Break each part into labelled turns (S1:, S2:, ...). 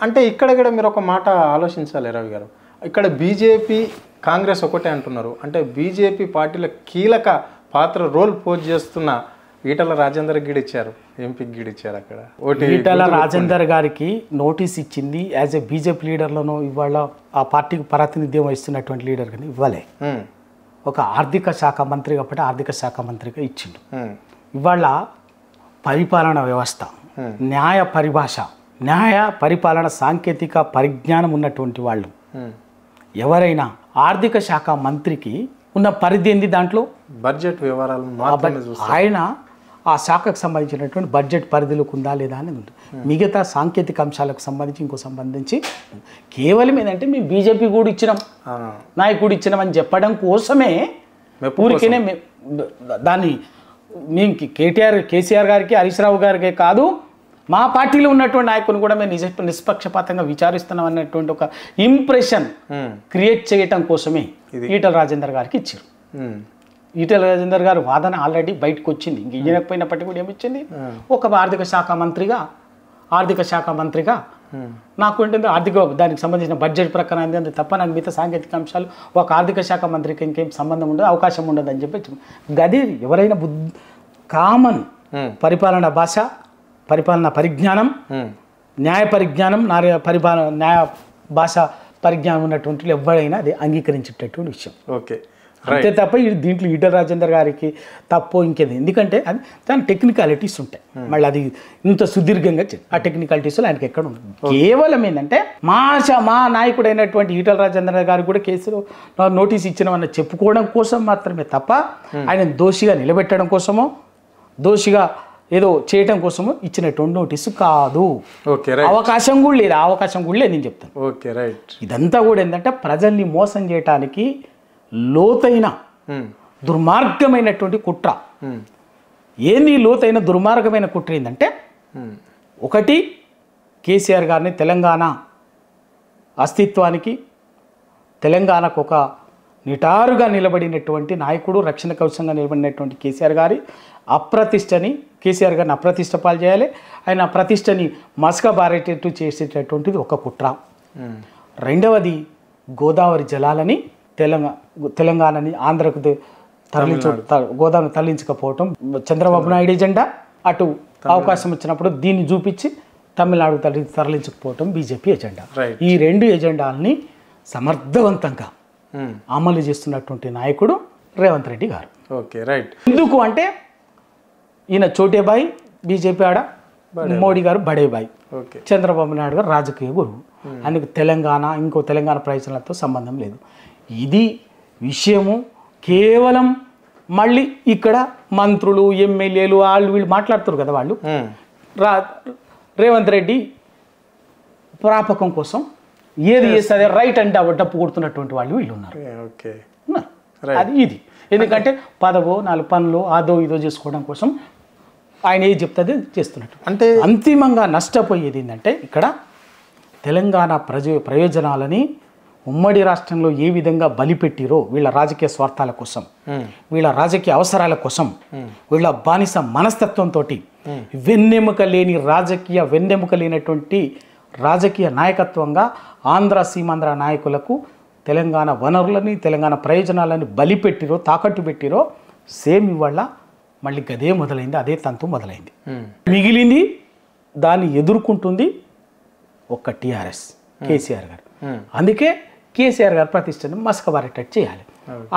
S1: అంటే ఇక్కడ మీరు ఒక మాట ఆలోచించాలి రవి గారు. ఇక్కడ బీజేపీ కాంగ్రెస్ ఒకటే అంటున్నారు. అంటే బీజేపీ పార్టీల కీలక పాత్ర రోల్ పోజ్ చేస్తున్న ఈటల రాజేందర్ గిడిచ్చారు, ఎంపీకి గిడిచ్చారు. అక్కడ
S2: ఈటల రాజేందర్ గారికి నోటీస్ ఇచ్చింది యాజ్ ఏ బీజేపీ లీడర్లను. ఇవాళ ఆ పార్టీకి ప్రాతినిధ్యం వహిస్తున్నటువంటి లీడర్ కానీ ఇవ్వలే. ఒక ఆర్థిక శాఖ మంత్రి కాబట్టి ఆర్థిక శాఖ మంత్రిగా ఇచ్చిండు. ఇవాళ పరిపాలన వ్యవస్థ, న్యాయ పరిభాష, న్యాయ పరిపాలన సాంకేతిక పరిజ్ఞానం ఉన్నటువంటి వాళ్ళు ఎవరైనా ఆర్థిక శాఖ మంత్రికి ఉన్న పరిధి ఏంది, దాంట్లో
S1: బడ్జెట్ వ్యవహారాలు
S2: ఆయన ఆ శాఖకు సంబంధించినటువంటి బడ్జెట్ పరిధిలోకి ఉందా లేదా అనేది ఉంటుంది. మిగతా సాంకేతిక అంశాలకు సంబంధించి సంబంధించి కేవలం ఏంటంటే మేము బీజేపీ కూడా ఇచ్చినాం, నాయకుడు ఇచ్చినాం అని చెప్పడం కోసమే ఊరికేనే దాన్ని మేము కేసీఆర్ గారికి హరీష్ రావు గారికి కాదు, మా పార్టీలో ఉన్నటువంటి నాయకుని కూడా మేము నిష్పక్షపాతంగా విచారిస్తున్నాం అన్నటువంటి ఒక ఇంప్రెషన్ క్రియేట్ చేయటం కోసమే ఈటల రాజేందర్ గారికి ఇచ్చారు. ఈటల రాజేందర్ గారు వాదన ఆల్రెడీ బయటకు వచ్చింది. ఇంక ఇయ్యకపోయినప్పటికీ కూడా ఏమిచ్చింది, ఒక ఆర్థిక శాఖ మంత్రిగా నాకు ఏంటంటే దానికి సంబంధించిన బడ్జెట్ ప్రకారం అంది తప్ప నాకు మిగతా సాంకేతిక అంశాలు ఒక ఆర్థిక శాఖ మంత్రికి ఇంకేం సంబంధం ఉండదు, అవకాశం ఉండదు అని చెప్పి గది ఎవరైనా కామన్ పరిపాలన భాష, పరిపాలన పరిజ్ఞానం, న్యాయ పరిజ్ఞానం, న్యాయ భాష పరిజ్ఞానం ఉన్నటువంటి ఎవరైనా అది అంగీకరించేటటువంటి విషయం.
S1: ఓకే,
S2: అంతే తప్ప దీంట్లో ఈటల రాజేందర్ గారికి తప్పో ఇంకేది, ఎందుకంటే అది దాని టెక్నికాలిటీస్ ఉంటాయి. మళ్ళీ అది ఇంత సుదీర్ఘంగా ఆ టెక్నికాలిటీస్లో ఆయనకి ఎక్కడ ఉంటుంది. కేవలం ఏంటంటే మా నాయకుడైనటువంటి ఈటల రాజేందర్ గారికి కూడా కేసులో నోటీస్ ఇచ్చినామన్న చెప్పుకోవడం కోసం మాత్రమే తప్ప ఆయన దోషిగా నిలబెట్టడం కోసమో దోషిగా ఏదో చేయటం కోసమో ఇచ్చినటువంటి నోటీసు కాదు. అవకాశం కూడా లేదు నేను చెప్తాను.
S1: Okay, right.
S2: ఇదంతా కూడా ఏంటంటే ప్రజల్ని మోసం చేయటానికి లోతైన దుర్మార్గమైనటువంటి కుట్ర. ఏంది లోతైన దుర్మార్గమైన కుట్ర ఏంటంటే, ఒకటి కేసీఆర్ గారిని తెలంగాణ అస్తిత్వానికి, తెలంగాణకు ఒక నిటారుగా నిలబడినటువంటి నాయకుడు, రక్షణ కవచంగా నిలబడినటువంటి కేసీఆర్ గారిని అప్రతిష్ట పాలు చేయాలి, ఆయన ప్రతిష్టని మసకబారేటట్టు చేసేటటువంటిది ఒక కుట్ర. రెండవది గోదావరి జలాలని తెలంగాణని ఆంధ్రకు గోదావరి తరలించకపోవటం చంద్రబాబు నాయుడు ఎజెండా. అటు అవకాశం వచ్చినప్పుడు దీన్ని చూపించి తమిళనాడు తరలించకపోవటం బీజేపీ ఎజెండా. ఈ రెండు ఎజెండాలని సమర్థవంతంగా అమలు చేస్తున్నటువంటి నాయకుడు రేవంత్ రెడ్డి గారు.
S1: Okay, right.
S2: ఎందుకు అంటే ఈయన చోటేబాయి, బీజేపీ ఆడ మోడీ గారు బడేబాయి, చంద్రబాబు నాయుడు గారు రాజకీయ గురువు. ఆయనకు తెలంగాణ ప్రయోజనాలతో సంబంధం లేదు. ఇది విషయము. కేవలం మళ్ళీ ఇక్కడ మంత్రులు, ఎమ్మెల్యేలు వీళ్ళు మాట్లాడుతారు కదా, వాళ్ళు రేవంత్ రెడ్డి ప్రాపకం కోసం ఏది చేస్తే రైట్ అంటే డప్పు కొడుతున్నటువంటి వాళ్ళు వీళ్ళు ఉన్నారు. అది ఇది ఎందుకంటే పదవో 4 పనులు అదో ఇదో చేసుకోవడం కోసం ఆయన ఏది చెప్తే చేస్తున్నట్టు. అంటే అంతిమంగా నష్టపోయేది ఏంటంటే, ఇక్కడ తెలంగాణ ప్రయోజనాలని ఉమ్మడి రాష్ట్రంలో ఏ విధంగా బలిపెట్టిరో వీళ్ళ రాజకీయ స్వార్థాల కోసం, వీళ్ళ రాజకీయ అవసరాల కోసం, వీళ్ళ బానిస మనస్తత్వంతో వెన్నెముక లేనటువంటి రాజకీయ నాయకత్వంగా సీమాంధ్ర నాయకులకు తెలంగాణ వనరులని, తెలంగాణ ప్రయోజనాలని బలిపెట్టిరో, తాకట్టు పెట్టిరో, సేమ్ ఇవాళ మళ్ళీ గదే మొదలైంది, అదే తంతు మొదలైంది. మిగిలింది దాన్ని ఎదుర్కొంటుంది ఒక్క టీఆర్ఎస్, కేసీఆర్ గారు. అందుకే కేసీఆర్ గారు ప్రతిష్టను మసకబారేటట్టు చేయాలి.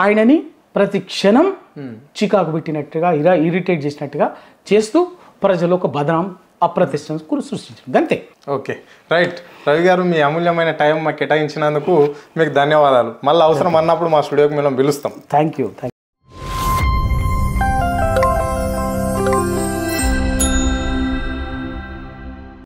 S2: ఆయనని ప్రతి క్షణం చికాకు పెట్టినట్టుగా, ఇరిటేట్ చేసినట్టుగా చేస్తూ ప్రజలు ఒక బదనాం, అప్రతిష్టను సృష్టించడం అంతే.
S1: Okay, right. రవి గారు, మీ అమూల్యమైన టైం మాకు కేటాయించినందుకు మీకు ధన్యవాదాలు. మళ్ళీ అవసరం అన్నప్పుడు మా స్టూడియోకి మేము పిలుస్తాం.
S2: Thank you.